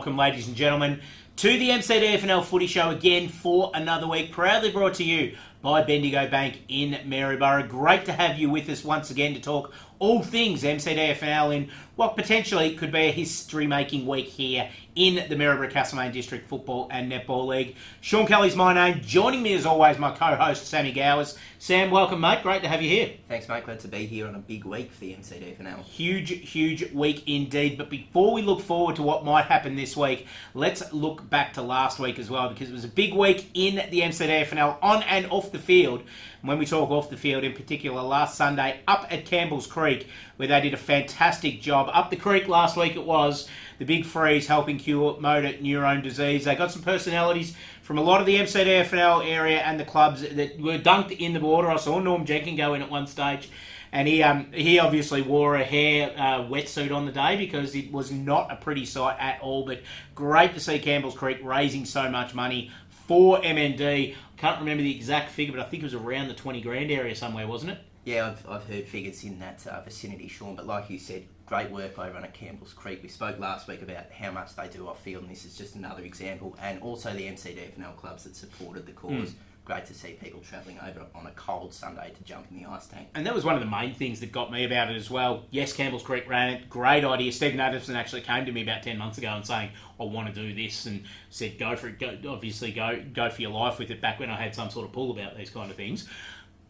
welcome, ladies and gentlemen, to the MCDFNL Footy Show again for another week, proudly brought to you by Bendigo Bank in Maryborough. Great to have you with us once again to talk all things MCDFNL in what potentially could be a history-making week here in the Maryborough Castlemaine District Football and Netball League. Sean Kelly's my name. Joining me as always, my co-host Sammy Gowers. Sam, welcome mate. Great to have you here. Thanks mate. Glad to be here on a big week for the MCDFNL. Huge week indeed. But before we look forward to what might happen this week, let's look back to last week as well, because it was a big week in the MCDFNL on and off the field. And when we talk off the field in particular, last Sunday up at Campbells Creek, where they did a fantastic job. Up the creek last week it was, the Big Freeze helping cure motor neurone disease. They got some personalities from a lot of the MCDFNL area and the clubs that were dunked in the water. I saw Norm Jenkins go in at one stage, and he obviously wore a hair wetsuit on the day because it was not a pretty sight at all. But great to see Campbells Creek raising so much money for MND. Can't remember the exact figure, but I think it was around the 20 grand area somewhere, wasn't it? Yeah, I've heard figures in that vicinity, Sean, but like you said, great work over on at Campbells Creek. We spoke last week about how much they do off field, and this is just another example. And also the MCDFNL clubs that supported the cause. Great to see people travelling over on a cold Sunday to jump in the ice tank. And that was one of the main things that got me about it as well. Yes, Campbells Creek ran it. Great idea. Stephen Adamson actually came to me about 10 months ago and saying, I want to do this, and said, go for it. Go for your life with it, back when I had some sort of pull about these kind of things.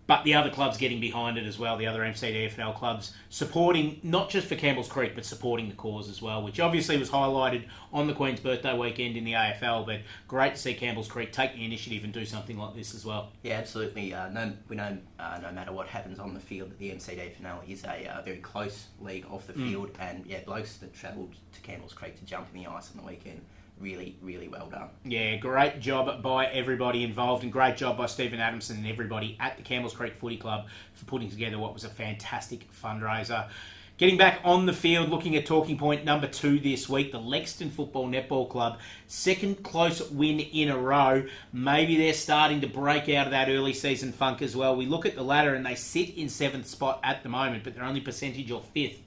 But the other clubs getting behind it as well, the other MCDFNL clubs supporting, not just for Campbells Creek, but supporting the cause as well, which obviously was highlighted on the Queen's birthday weekend in the AFL. But great to see Campbells Creek take the initiative and do something like this as well. Yeah, absolutely. We know no matter what happens on the field, that the MCDFNL is a very close league off the field. And yeah, blokes that travelled to Campbells Creek to jump in the ice on the weekend, really well done. Yeah, great job by everybody involved, and great job by Stephen Adamson and everybody at the Campbells Creek Footy Club for putting together what was a fantastic fundraiser. Getting back on the field, looking at talking point number 2 this week, the Lexton Football Netball Club, second close win in a row. Maybe they're starting to break out of that early season funk as well. We look at the ladder and they sit in 7th spot at the moment, but they're only percentage or 5th.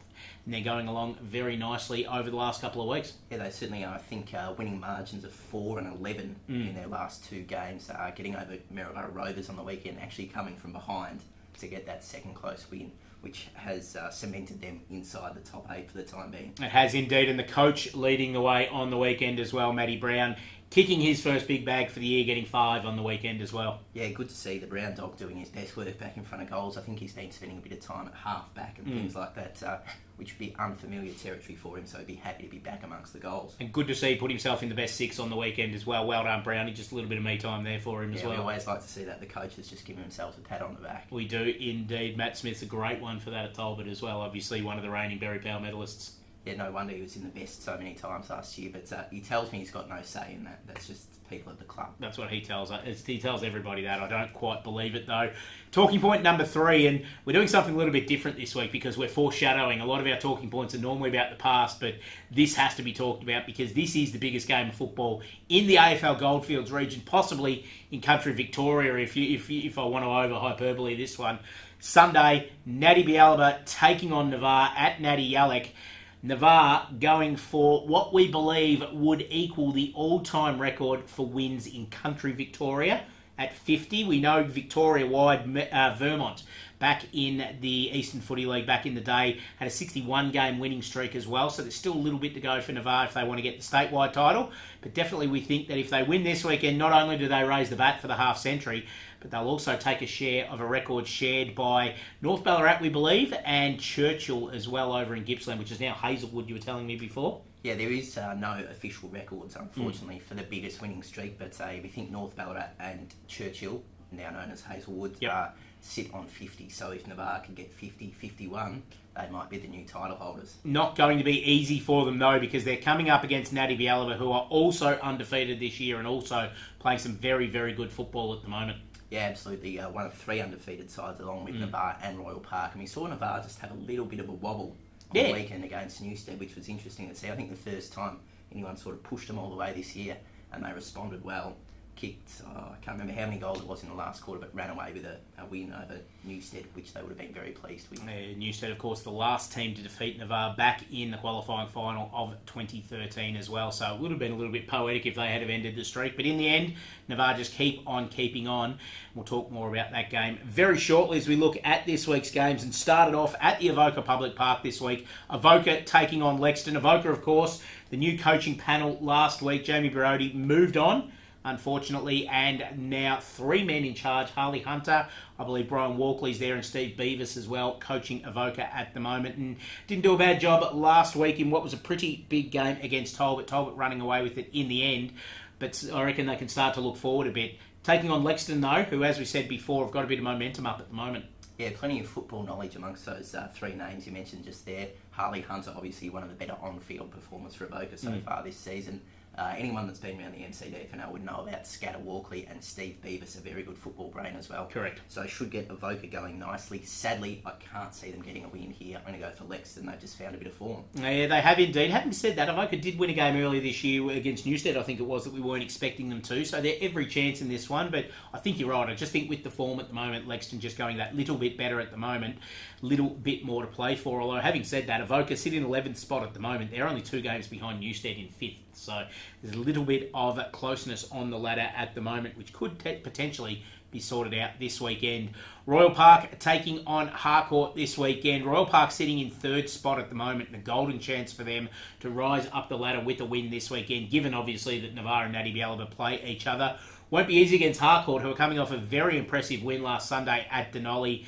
And they're going along very nicely over the last couple of weeks. Yeah, they certainly are. I think winning margins of 4 and 11 in their last 2 games. Getting over Maryborough Rovers on the weekend, actually coming from behind to get that second close win, which has cemented them inside the top 8 for the time being. It has indeed, and the coach leading the way on the weekend as well, Matty Brown, kicking his first big bag for the year, getting 5 on the weekend as well. Yeah, good to see the Brown dog doing his best work back in front of goals. I think he's been spending a bit of time at half back and things like that, which would be unfamiliar territory for him, so he'd be happy to be back amongst the goals. And good to see he put himself in the best 6 on the weekend as well. Well done, Brownie. Just a little bit of me time there for him as well. We always like to see that. The coach has just given himself a pat on the back. We do indeed. Matt Smith's a great one for that at Talbot as well. Obviously one of the reigning Berry Power medalists. Yeah, no wonder he was in the best so many times last year, but he tells me he's got no say in that. That's just people at the club. That's what he tells us. He tells everybody that. I don't quite believe it, though. Talking point number 3, and we're doing something a little bit different this week because we're foreshadowing. A lot of our talking points are normally about the past, but this has to be talked about because this is the biggest game of football in the AFL Goldfields region, possibly in country Victoria, if I want to over-hyperbole this one. Sunday, Natty Bialaba taking on Navarre at Natty Yalek. Navarre going for what we believe would equal the all-time record for wins in country Victoria at 50. We know Victoria-wide Vermont back in the Eastern Footy League back in the day had a 61-game winning streak as well, so there's still a little bit to go for Navarre if they want to get the statewide title. But definitely we think that if they win this weekend, not only do they raise the bat for the half-century, but they'll also take a share of a record shared by North Ballarat, we believe, and Churchill as well over in Gippsland, which is now Hazelwood, you were telling me before. Yeah, there is no official records, unfortunately, for the biggest winning streak, but we think North Ballarat and Churchill, now known as Hazelwood, sit on 50. So if Navarre can get 50, 51, they might be the new title holders. Not going to be easy for them, though, because they're coming up against Natty Bialaba, who are also undefeated this year and also playing some very, very good football at the moment. Yeah, absolutely. One of 3 undefeated sides along with Navarre and Royal Park. And we saw Navarre just have a little bit of a wobble on the weekend against Newstead, which was interesting to see. I think the first time anyone sort of pushed them all the way this year, and they responded well. kicked, I can't remember how many goals it was in the last quarter, but ran away with a win over Newstead, which they would have been very pleased with. Newstead, of course, the last team to defeat Navarre back in the qualifying final of 2013 as well, so it would have been a little bit poetic if they had have ended the streak, but in the end, Navarre just keep on keeping on. We'll talk more about that game very shortly as we look at this week's games, and started off at the Avoca Public Park this week. Avoca taking on Lexton. Avoca, of course, the new coaching panel last week. Jamie Brody moved on, unfortunately, and now 3 men in charge. Harley Hunter, I believe Brian Walkley's there, and Steve Beavis as well, coaching Avoca at the moment, and didn't do a bad job last week in what was a pretty big game against Talbot. Talbot running away with it in the end, but I reckon they can start to look forward a bit. Taking on Lexton, though, who, as we said before, have got a bit of momentum up at the moment. Yeah, plenty of football knowledge amongst those 3 names you mentioned just there. Harley Hunter, obviously one of the better on-field performers for Avoca so far this season. Anyone that's been around the MCDFNL would know about Scatter Walkley and Steve Beavis, a very good football brain as well. Correct. So should get Avoca going nicely. Sadly, I can't see them getting a win here. I'm going to go for Lexton. They've just found a bit of form. Yeah, they have indeed. Having said that, Avoca did win a game earlier this year against Newstead, I think it was, that we weren't expecting them to. So they're every chance in this one. But I think you're right. I just think with the form at the moment, Lexton just going that little bit better at the moment. Little bit more to play for. Although, having said that, Avoca sit in 11th spot at the moment. They're only 2 games behind Newstead in 5th. So there's a little bit of closeness on the ladder at the moment, which could potentially be sorted out this weekend. Royal Park taking on Harcourt this weekend. Royal Park sitting in 3rd spot at the moment, and a golden chance for them to rise up the ladder with a win this weekend, given obviously that Navarre and Natty Bialaba play each other. Won't be easy against Harcourt, who are coming off a very impressive win last Sunday at Denali,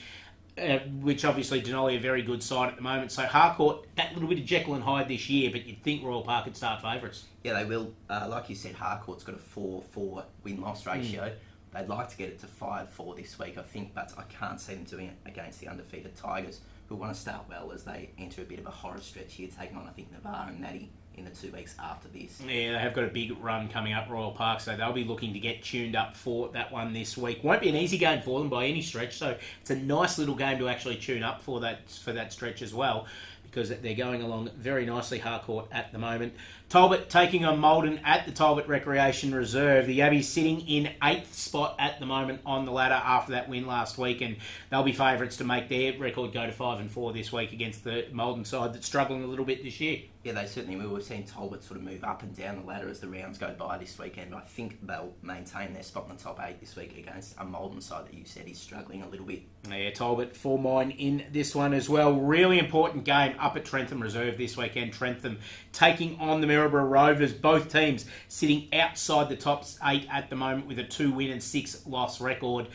which obviously Denali a very good side at the moment. So Harcourt, that little bit of Jekyll and Hyde this year, but you'd think Royal Park could start favourites. Yeah, they will. Like you said, Harcourt's got a 4-4 win-loss ratio. They'd like to get it to 5-4 this week, I think, but I can't see them doing it against the undefeated Tigers, who want to start well as they enter a bit of a horror stretch here, taking on, I think, Navarre and Natty in the 2 weeks after this. Yeah, they have got a big run coming up, Royal Park, so they'll be looking to get tuned up for that one this week. Won't be an easy game for them by any stretch, so it's a nice little game to actually tune up for that stretch as well, because they're going along very nicely, Harcourt, at the moment. Talbot taking on Maldon at the Talbot Recreation Reserve. The Yabbies sitting in 8th spot at the moment on the ladder after that win last week, and they'll be favourites to make their record go to 5-4 this week against the Maldon side that's struggling a little bit this year. Yeah, they certainly will. We've seen Talbot sort of move up and down the ladder as the rounds go by this weekend, but I think they'll maintain their spot in the top 8 this week against a Maldon side that you said is struggling a little bit. Yeah, Talbot for mine in this one as well. Really important game up at Trentham Reserve this weekend. Trentham taking on the Maryborough Rovers. Both teams sitting outside the top 8 at the moment with a 2-win and 6-loss record.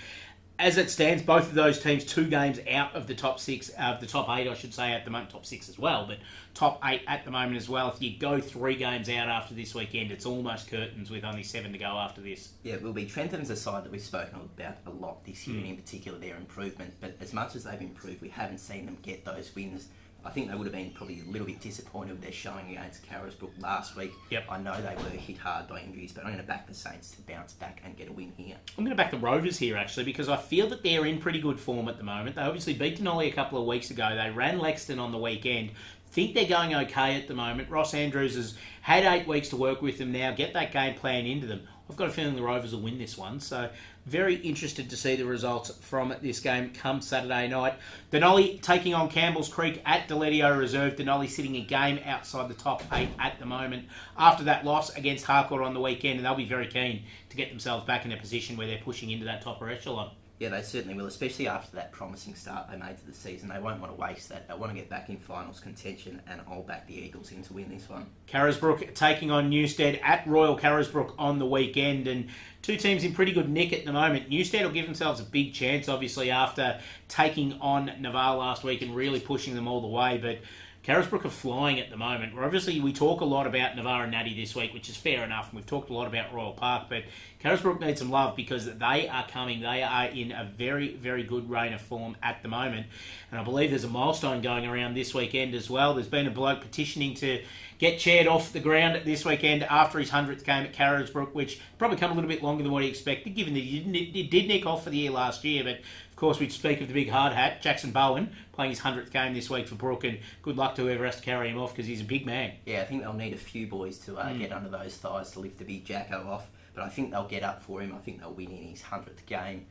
As it stands, both of those teams 2 games out of the top 6, the top 8, I should say, at the moment. Top 6 as well, but top 8 at the moment as well. If you go 3 games out after this weekend, it's almost curtains with only 7 to go after this. Yeah, it will be. Trentham's a side that we've spoken about a lot this year, and in particular their improvement. But as much as they've improved, we haven't seen them get those wins. I think they would have been probably a little bit disappointed with their showing against Carisbrook last week. Yep. I know they were hit hard by injuries, but I'm going to back the Saints to bounce back and get a win here. I'm going to back the Rovers here, actually, because I feel that they're in pretty good form at the moment. They obviously beat Denali a couple of weeks ago. They ran Lexton on the weekend. Think they're going okay at the moment. Ross Andrews has had 8 weeks to work with them now. Get that game plan into them. I've got a feeling the Rovers will win this one, so very interested to see the results from this game come Saturday night. Denali taking on Campbells Creek at Deledio Reserve. Denali sitting a game outside the top 8 at the moment after that loss against Harcourt on the weekend, and they'll be very keen to get themselves back in a position where they're pushing into that top echelon. Yeah, they certainly will, especially after that promising start they made to the season. They won't want to waste that. They want to get back in finals contention, and I'll back the Eagles in to win this one. Carisbrook taking on Newstead at Royal Carisbrook on the weekend, and 2 teams in pretty good nick at the moment. Newstead will give themselves a big chance, obviously, after taking on Navarre last week and really pushing them all the way, but Carisbrook are flying at the moment. Obviously, we talk a lot about Navarre and Natty this week, which is fair enough, and we've talked a lot about Royal Park, but Carisbrook needs some love because they are coming. They are in a very, very good reign of form at the moment, and I believe there's a milestone going around this weekend as well. There's been a bloke petitioning to get chaired off the ground this weekend after his 100th game at Carisbrook, which probably come a little bit longer than what he expected, given that he did nick off for the year last year, but of course, we speak of the big hard hat, Jackson Bowen, playing his 100th game this week for Brook, and good luck to whoever has to carry him off because he's a big man. Yeah, I think they'll need a few boys to get under those thighs to lift the big Jacko off. but I think they'll get up for him. I think they'll win in his 100th game.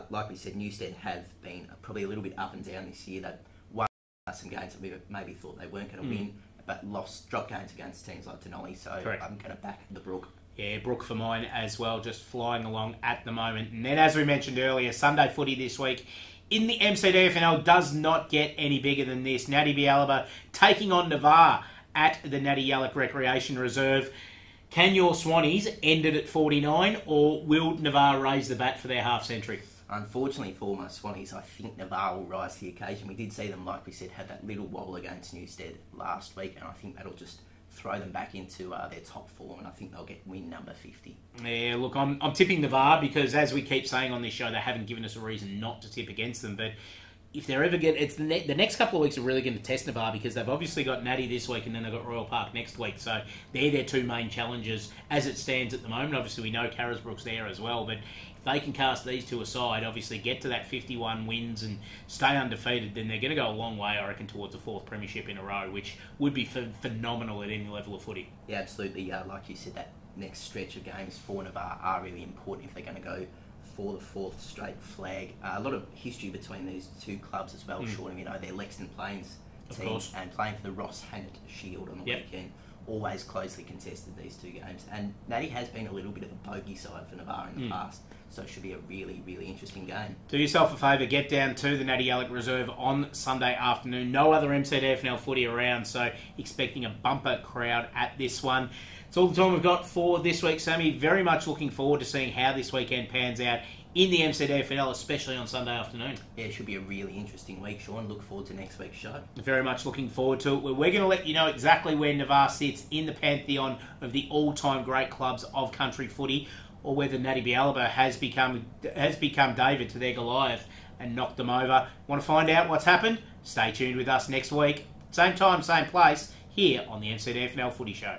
Like we said, Newstead have been probably a little bit up and down this year. They've won some games that we maybe thought they weren't going to win, but dropped games against teams like Denali, so Correct. I'm going to back the Brook. Yeah, Brook for mine as well, just flying along at the moment. And then, as we mentioned earlier, Sunday footy this week in the MCDFNL does not get any bigger than this. Natty Bialaba taking on Navarre at the Natty Yallock Recreation Reserve. Can your Swannies end it at 49, or will Navarre raise the bat for their half-century? Unfortunately for my Swannies, I think Navarre will rise to the occasion. We did see them, like we said, have that little wobble against Newstead last week, and I think that'll just throw them back into their top form, and I think they'll get win number 50. Yeah, look, I'm tipping Navarre because, as we keep saying on this show, they haven't given us a reason not to tip against them, but if they're ever the next couple of weeks are really going to test Navarre because they've obviously got Natty this week and then they've got Royal Park next week. So they're their two main challenges as it stands at the moment. Obviously, we know Carisbrook's there as well, but if they can cast these two aside, obviously get to that 51 wins and stay undefeated, then they're going to go a long way, I reckon, towards a fourth premiership in a row, which would be phenomenal at any level of footy. Yeah, absolutely. Like you said, that next stretch of games for Navarre are really important if they're going to go for the fourth straight flag. A lot of history between these two clubs as well, Shaun. You know, they're Lexton Plains team and playing for the Ross Hannett Shield on the weekend. Always closely contested, these two games. And Natty has been a little bit of a bogey side for Navarre in the past, so it should be a really, really interesting game. Do yourself a favour, get down to the Natty Yallock Reserve on Sunday afternoon. No other MCDFNL footy around, so expecting a bumper crowd at this one. It's all the time we've got for this week, Sammy. Very much looking forward to seeing how this weekend pans out in the MCDFNL, especially on Sunday afternoon. Yeah, it should be a really interesting week, Shaun. Look forward to next week's show. Very much looking forward to it. We're going to let you know exactly where Navarre sits in the pantheon of the all-time great clubs of country footy, or whether Natty Bialaba has become David to their Goliath and knocked them over. Want to find out what's happened? Stay tuned with us next week. Same time, same place, here on the MCDFNL Footy Show.